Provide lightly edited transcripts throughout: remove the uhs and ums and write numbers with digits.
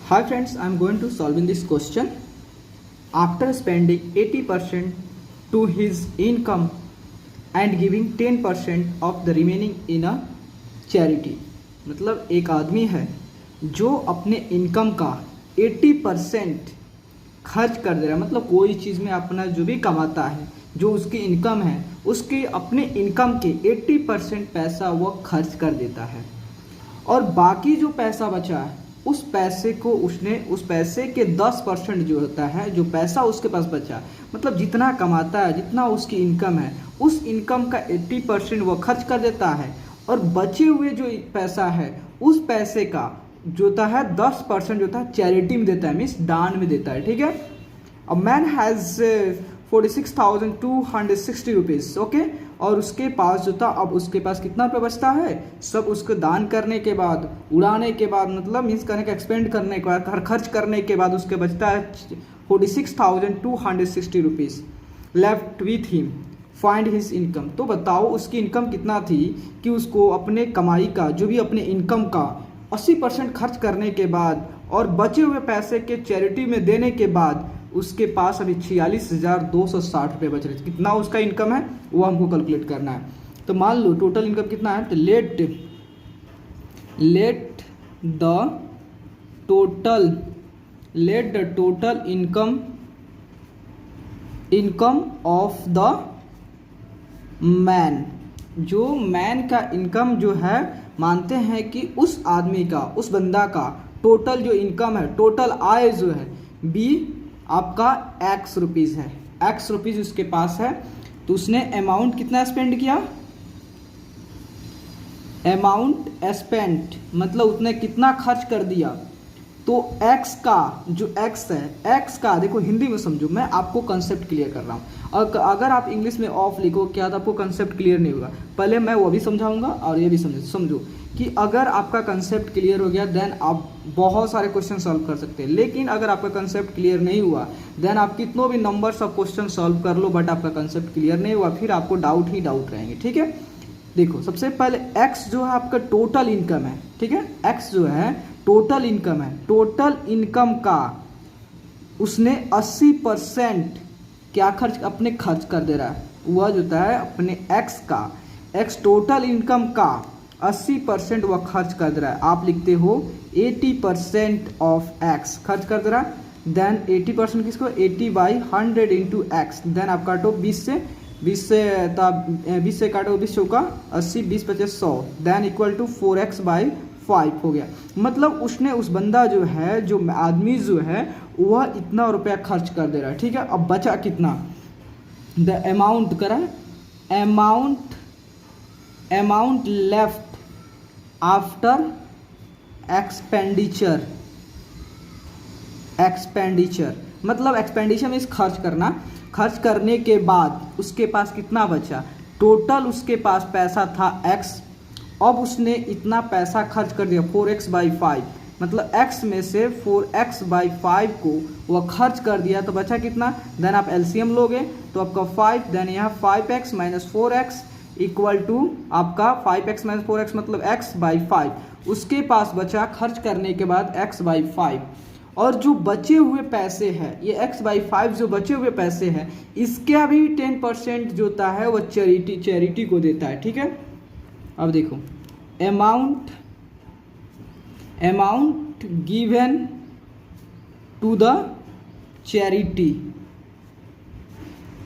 Hi friends, I am going to solve in this question. After spending 80% to his income and giving 10% of the remaining in a charity. मतलब एक आदमी है जो अपने income का 80% खर्च कर दे रहा है। मतलब कोई चीज़ में अपना जो भी कमाता है, जो उसकी इनकम है, उसके अपने इनकम के 80% पैसा वो खर्च कर देता है और बाकी जो पैसा बचा है उस पैसे को उसने उस पैसे के 10% जो होता है, जो पैसा उसके पास बचा, मतलब जितना कमाता है, जितना उसकी इनकम है, उस इनकम का 80% वो खर्च कर देता है और बचे हुए जो पैसा है उस पैसे का जो होता है 10% जो होता है चैरिटी में देता है, मीन्स दान में देता है। ठीक है। A man has 46,260 rupees. Okay. और उसके पास जो था, अब उसके पास कितना रुपये बचता है, सब उसको दान करने के बाद, उड़ाने के बाद, मतलब मीन्स करने का एक्सपेंड करने के बाद, खर्च करने के बाद उसके बचता है 46,260 rupees left with him. Find his income. तो बताओ उसकी इनकम कितना थी कि उसको अपने कमाई का, जो भी अपने इनकम का 80% खर्च करने के बाद और बचे हुए पैसे के चैरिटी में देने के बाद उसके पास अभी 46,260 रुपये बच रहे थे। कितना उसका इनकम है वो हमको कैलकुलेट करना है। तो मान लो टोटल इनकम कितना है, तो let the total income of the man. जो मैन का इनकम जो है, मानते हैं कि उस आदमी का, उस बंदा का टोटल जो इनकम है, टोटल आय जो है, बी आपका एक्स रुपीज़ है, एक्स रुपीज़ उसके पास है। तो उसने अमाउंट कितना स्पेंड किया, अमाउंट स्पेंट मतलब उसने कितना खर्च कर दिया। तो एक्स का जो एक्स है, एक्स का देखो हिंदी में समझो, मैं आपको कंसेप्ट क्लियर कर रहा हूँ। और अगर आप इंग्लिश में ऑफ लिखो क्या, तो आपको कंसेप्ट क्लियर नहीं होगा। पहले मैं वो भी समझाऊंगा और ये भी समझो कि अगर आपका कंसेप्ट क्लियर हो गया देन आप बहुत सारे क्वेश्चन सॉल्व कर सकते हैं। लेकिन अगर आपका कंसेप्ट क्लियर नहीं हुआ देन आप कितनों भी नंबर्स ऑफ क्वेश्चन सॉल्व कर लो, बट आपका कंसेप्ट क्लियर नहीं हुआ, फिर आपको डाउट ही डाउट रहेंगे। ठीक है। देखो सबसे पहले एक्स जो है आपका टोटल इनकम है। ठीक है। एक्स जो है टोटल इनकम है। टोटल इनकम का उसने 80% क्या खर्च, अपने खर्च कर दे रहा है। वह जो होता है अपने एक्स का, एक्स टोटल इनकम का 80% वह खर्च कर दे रहा है। आप लिखते हो 80% ऑफ एक्स खर्च कर दे रहा है। देन 80% किसको, 80/100 इंटू एक्स। देन आप काटो 20 से 20 से काटो 20 का 80, 20 50 100। देन इक्वल टू 4x/5 हो गया। मतलब उसने, उस बंदा जो है, जो आदमी जो है, वह इतना रुपया खर्च कर दे रहा है। ठीक है। अब बचा कितना, द अमाउंट करा, अमाउंट लेफ्ट आफ्टर एक्सपेंडिचर मतलब एक्सपेंडिचर मीन्स खर्च करना। खर्च करने के बाद उसके पास कितना बचा, टोटल उसके पास पैसा था x, अब उसने इतना पैसा खर्च कर दिया 4x/5, मतलब x में से 4x/5 को वह खर्च कर दिया। तो बचा कितना, देन आप एलसीएम लोगे तो आपका 5, देन यहाँ 5x - 4x इक्वल टू आपका 5x - 4x मतलब x/5। उसके पास बचा खर्च करने के बाद x/5। और जो बचे हुए पैसे हैं, ये x/5 जो बचे हुए पैसे हैं, इसका भी 10% जो होता है वो चैरिटी को देता है। ठीक है। अब देखो amount given to the charity,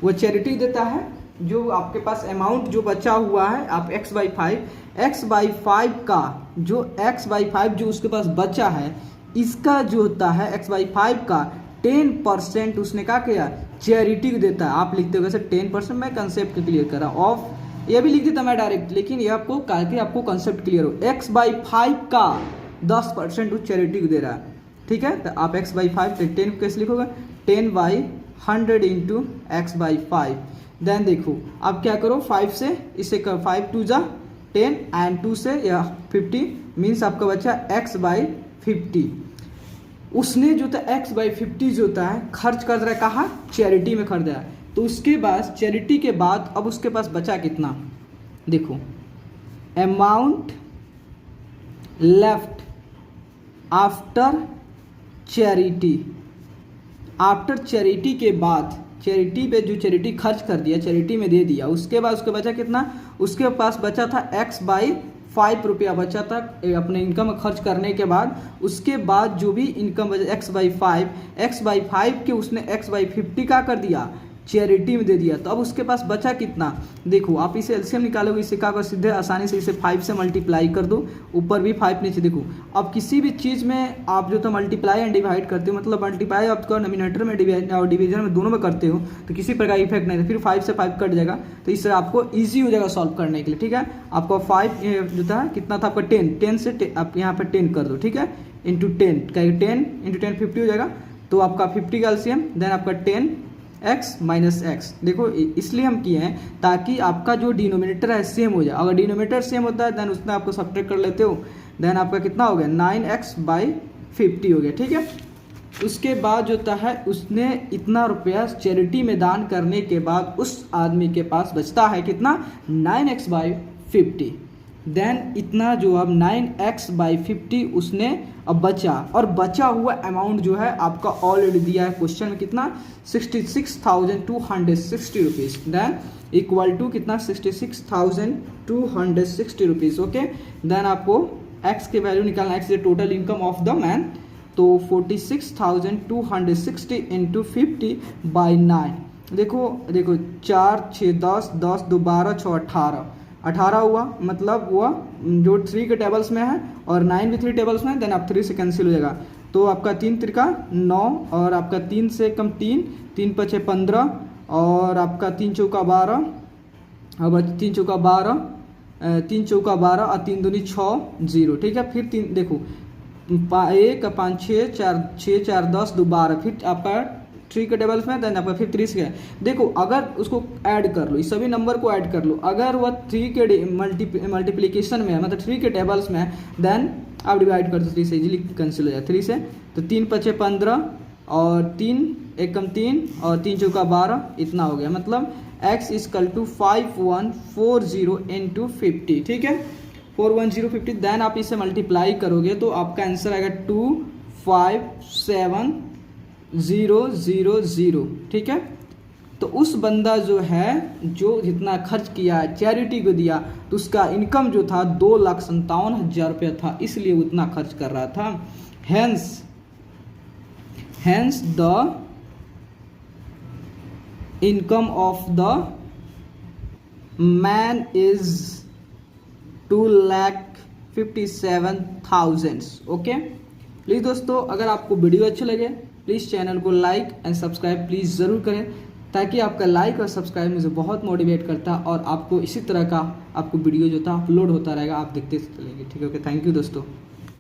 वो चैरिटी देता है। जो आपके पास अमाउंट जो बचा हुआ है, आप x/5 का जो x/5 जो उसके पास बचा है, इसका जो होता है x/5 का 10% उसने क्या किया, चैरिटी को देता है। आप लिखते हो वैसे 10%, मैं कंसेप्ट क्लियर कर रहा हूँ। ऑफ ये भी लिख देता मैं डायरेक्ट, लेकिन ये आपको ताकि आपको कंसेप्ट क्लियर हो। x/5 का 10% उस चैरिटी को दे रहा है। ठीक है। तो आप x/5 10 कैसे लिखोगे, 10/100 इंटू x/5। देन देखो आप क्या करो, 5 से इसे कर, 5 2 जा 10 एंड 2 से या 50 मीन्स आपका बचा x/50। उसने जो था x/50 जो होता है खर्च कर रहा है, कहाँ, चैरिटी में खर्च रहा है। तो उसके बाद चैरिटी के बाद अब उसके पास बचा कितना, देखो amount left after charity, after charity के बाद, चैरिटी पे जो चैरिटी खर्च कर दिया, चैरिटी में दे दिया, उसके बाद उसके बचा कितना, उसके पास बचा था x/5 रुपया बचा था अपने इनकम खर्च करने के बाद। उसके बाद जो भी इनकम बचा x/5 के उसने x/50 का कर दिया, चैरिटी में दे दिया। तो अब उसके पास बचा कितना, देखो आप इसे एलसीएम निकालोगे, इसे क्या करो, सीधे आसानी से इसे 5 से मल्टीप्लाई कर दो, ऊपर भी 5 नीचे। देखो अब किसी भी चीज़ में आप जो तो मल्टीप्लाई एंड डिवाइड करते हो, मतलब मल्टीप्लाई आपका नोमिनेटर में डिवाइड और डिवीजन में दोनों में करते हो, तो किसी प्रकार इफेक्ट नहीं है, फिर 5 से 5 कट जाएगा, तो इससे आपको ईजी हो जाएगा सॉल्व करने के लिए। ठीक है, आपको 5 जो था कितना था आपका 10 से आप यहाँ पर 10 कर दो। ठीक है, इंटू 10 10 इंटू 10 50 हो जाएगा, तो आपका 50 का एलसीएम, देन आपका 10x माइनस एक्स। देखो इसलिए हम किए हैं ताकि आपका जो डिनोमिनेटर है सेम हो जाए। अगर डिनोमिनेटर सेम होता है देन उसमें आपको सब्ट्रैक्ट कर लेते हो, देन आपका कितना हो गया 9x/50 हो गया। ठीक है, उसके बाद जो होता है उसने इतना रुपया चैरिटी में दान करने के बाद उस आदमी के पास बचता है कितना 9x/50। देन इतना जो अब 9x/50 उसने अब बचा, और बचा हुआ अमाउंट जो है आपका ऑलरेडी दिया है क्वेश्चन में कितना 66,260 रुपीज़, देन इक्वल टू कितना 66,260 रुपीज़। ओके, देन आपको x के वैल्यू निकालना, x is total income of the man, तो 46,260 इंटू 50/9। देखो 4 6 10 10 2 12 6 18 हुआ, मतलब हुआ जो 3 के टेबल्स में है और 9 भी 3 टेबल्स में है, देन आप 3 से कैंसिल हो जाएगा, तो आपका 3 त्रिका 9 और आपका 3 से कम 3 3 5 15 और आपका 3 चौका 12 और 3 चौका 12 3 चौका 12 और 3 दूनी 6 0। ठीक है, फिर 3 देखो 1 5 6 4 10 2 12, फिर आपका 3 के टेबल्स में, देन आपका फिर 3 के। देखो अगर उसको ऐड कर लो, इस सभी नंबर को ऐड कर लो, अगर वह 3 के मल्टीप्लिकेशन में है, मतलब 3 के टेबल्स में है, देन आप डिवाइड कर दो, 3 से इजीली कैंसिल हो जाए 3 से, तो 3 5 15 और 3 1 कम 3 और 3 चौका 12, इतना हो गया, मतलब x इक्वल टू 5140 इंटू 50। ठीक है, 41050, देन आप इसे मल्टीप्लाई करोगे तो आपका आंसर आएगा 257,000। ठीक है, तो उस बंदा जो है जो जितना खर्च किया चैरिटी को दिया, तो उसका इनकम जो था 2,57,000 रुपया था, इसलिए उतना खर्च कर रहा था। Hence the income of the man is 2,57,000। Okay, please दोस्तों अगर आपको वीडियो अच्छे लगे प्लीज़ चैनल को लाइक एंड सब्सक्राइब प्लीज़ ज़रूर करें, ताकि आपका लाइक और सब्सक्राइब मुझे बहुत मोटिवेट करता है और आपको इसी तरह का आपको वीडियो जो था अपलोड होता रहेगा, आप देखते चलेंगे। ठीक है, ओके, थैंक यू दोस्तों।